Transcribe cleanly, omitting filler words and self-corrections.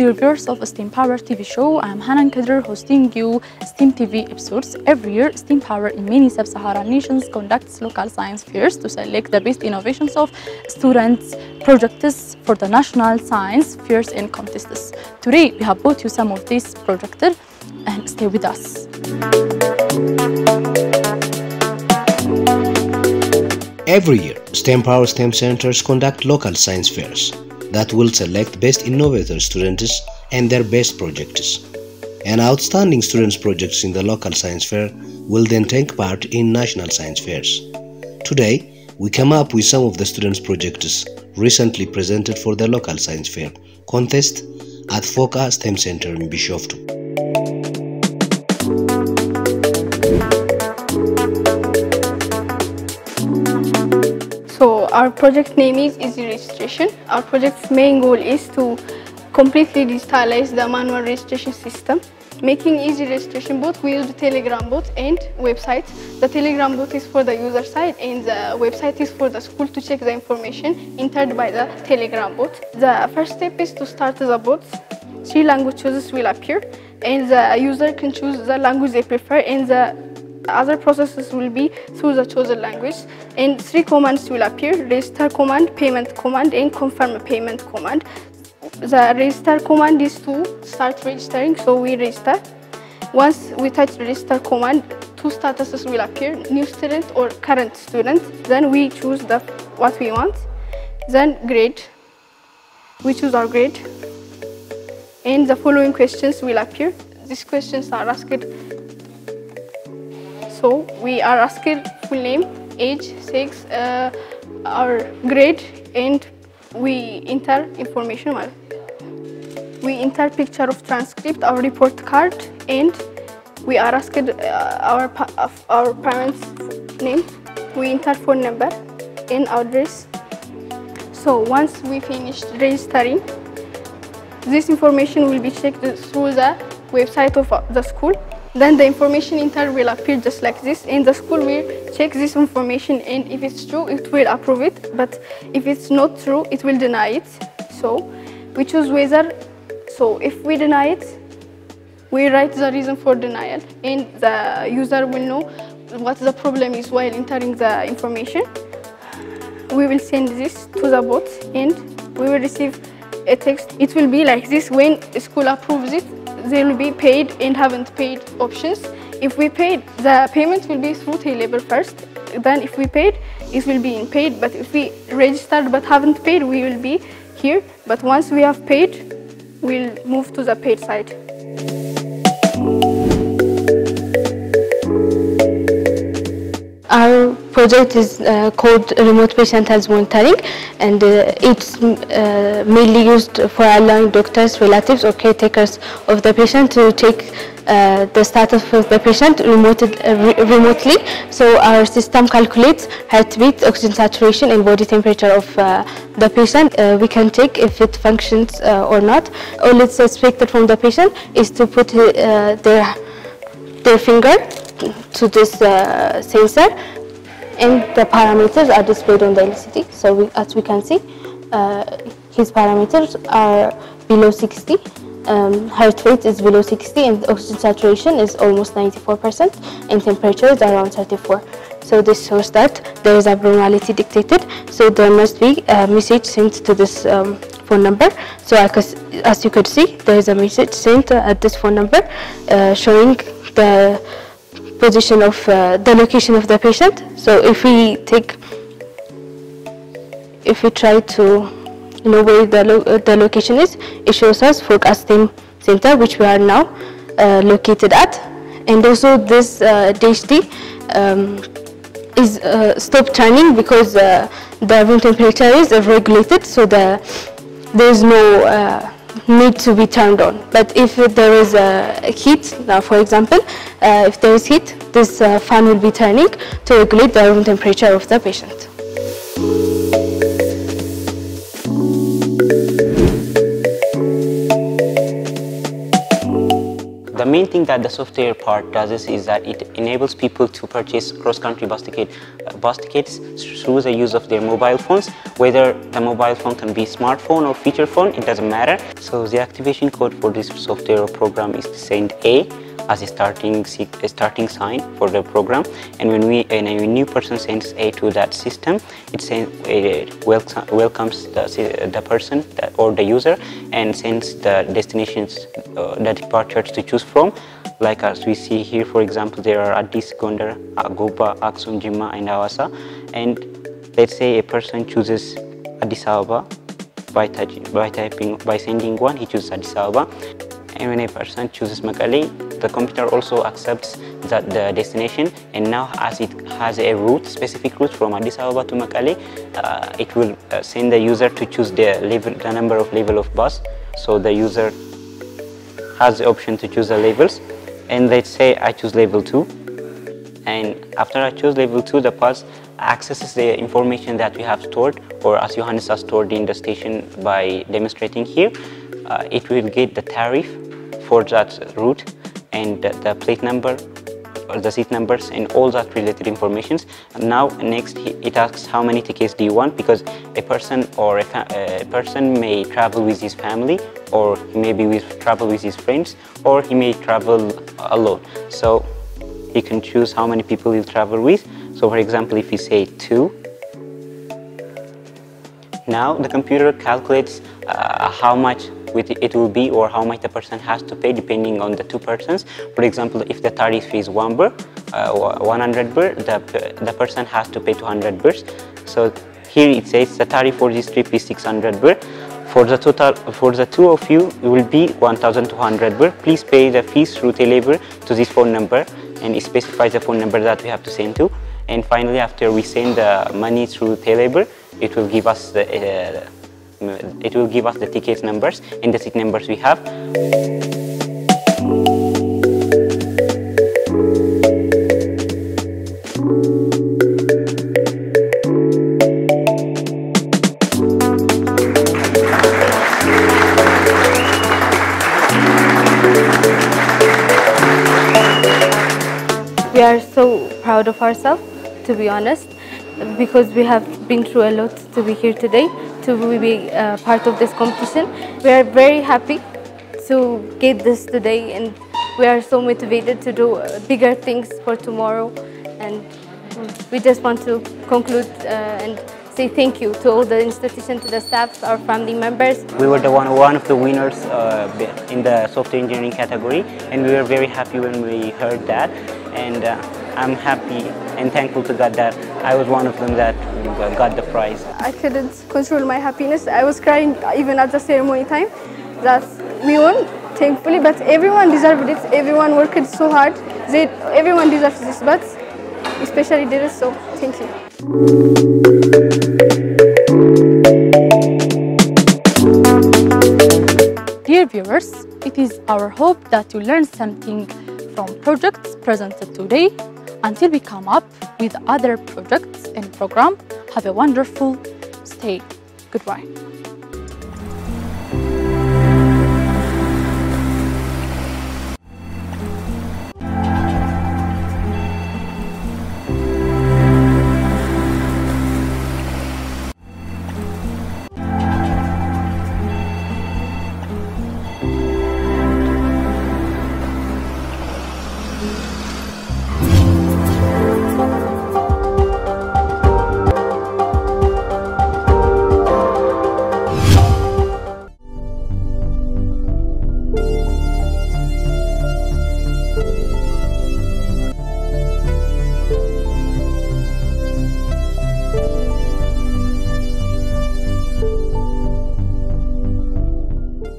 dear viewers of STEMpower TV show. I'm Hanan Kader hosting you STEM TV episodes. Every year, STEMpower in many sub-Saharan nations conducts local science fairs to select the best innovations of students' projects for the national science fairs and contests. Today, we have brought you some of these projects and stay with us. Every year, STEMpower STEM centers conduct local science fairs that will select best innovator students and their best projects. And outstanding students' projects in the local science fair will then take part in national science fairs. Today, we come up with some of the students' projects recently presented for the local science fair contest at Foka STEM Center in Bishoftu. So our project name is Easy Registration. Our project's main goal is to completely digitalize the manual registration system. Making easy registration bot, we use the Telegram bot and website. The Telegram bot is for the user side and the website is for the school to check the information entered by the Telegram bot. The first step is to start the bot. 3 language choices will appear and the user can choose the language they prefer, and the other processes will be through the chosen language. And 3 commands will appear: register command, payment command, and confirm payment command. The register command is to start registering, so we register. Once we touch register command, 2 statuses will appear: new student or current student. Then we choose what we want. Then grade, we choose our grade. And the following questions will appear. These questions are asked. So we are asked full name, age, sex, our grade, and we enter information. We enter picture of transcript, our report card, and we are asked our parents' name. We enter phone number and address. So once we finished registering, this information will be checked through the website of the school. Then the information entered will appear just like this, and the school will check this information, and if it's true, it will approve it, but if it's not true, it will deny it. So we choose whether. So if we deny it, we write the reason for denial, and the user will know what the problem is while entering the information. We will send this to the bot, and we will receive a text. It will be like this: when the school approves it, they will be paid and haven't paid options. If we paid, the payment will be through Labor first. Then if we paid, it will be in paid. But if we registered but haven't paid, we will be here. But once we have paid, we'll move to the paid side. Our project is called Remote Patient Health Monitoring, and it's mainly used for allowing doctors, relatives, or caretakers of the patient to check the status of the patient remotely. So our system calculates heartbeat, oxygen saturation, and body temperature of the patient. We can check if it functions or not. All it's expected from the patient is to put their finger to this sensor, and the parameters are displayed on the LCD. So as we can see, his parameters are below 60, heart rate is below 60, and oxygen saturation is almost 94%, and temperature is around 34. So this shows that there is abnormality detected. So there must be a message sent to this phone number. So as you could see, there is a message sent at this phone number showing the position of the location of the patient. So if we try to know where the location is, it shows us Foka STEM Center, which we are now located at. And also this DHD is stop turning because the room temperature is regulated, so there is no need to be turned on. But if there is heat, now for example, if there is heat, this fan will be turning to regulate the room temperature of the patient. The main thing that the software part does is that it enables people to purchase cross-country bus tickets through the use of their mobile phones. Whether the mobile phone can be smartphone or feature phone, it doesn't matter. So the activation code for this software or program is to send A as a starting sign for the program, and when a new person sends A to that system, it welcomes the person or the user and sends the destinations, the departures to choose from. Like as we see here, for example, there are Addis, Gondar, Goba, Aksum, Jimma, and Hawassa. And let's say a person chooses Addis Ababa by sending one, he chooses Addis Ababa. And when a person chooses Mekelle, the computer also accepts the destination, and now as it has a route, specific route from Addis Ababa to Mekelle, it will send the user to choose the number of level of bus. So the user has the option to choose the levels, and let's say I choose level 2, and after I choose level 2, the bus accesses the information that we have stored, or as Johannes has stored in the station by demonstrating here. It will get the tariff for that route and the plate number or the seat numbers and all that related informations. Now next it asks how many tickets do you want, because a person or a person may travel with his family, or he may travel with his friends, or he may travel alone. So he can choose how many people he'll travel with. So for example, if we say 2, now the computer calculates how much it will be, or how much the person has to pay depending on the 2 persons. For example, if the tariff is 1 birr, 100 birr, the person has to pay 200 birrs. So here it says the tariff for this trip is 600 birr. For the total, for the 2 of you, it will be 1,200 birr. Please pay the fees through Telebirr to this phone number, and it specifies the phone number that we have to send to. And finally, after we send the money through Telebirr, it will give us the ticket numbers and the seat numbers we have. We are so proud of ourselves, to be honest, because we have been through a lot to be here today, to be part of this competition. We are very happy to get this today, and we are so motivated to do bigger things for tomorrow. And we just want to conclude and say thank you to all the institution, to the staff, our family members. We were one of the winners in the software engineering category, and we were very happy when we heard that. And I'm happy and thankful to God that I was one of them that got the prize. I couldn't control my happiness. I was crying even at the ceremony time that we won, thankfully, but everyone deserved it. Everyone worked so hard. Everyone deserves this, but especially did it, so thank you. Dear viewers, it is our hope that you learned something from projects presented today. Until we come up with other projects and program, have a wonderful stay. Goodbye.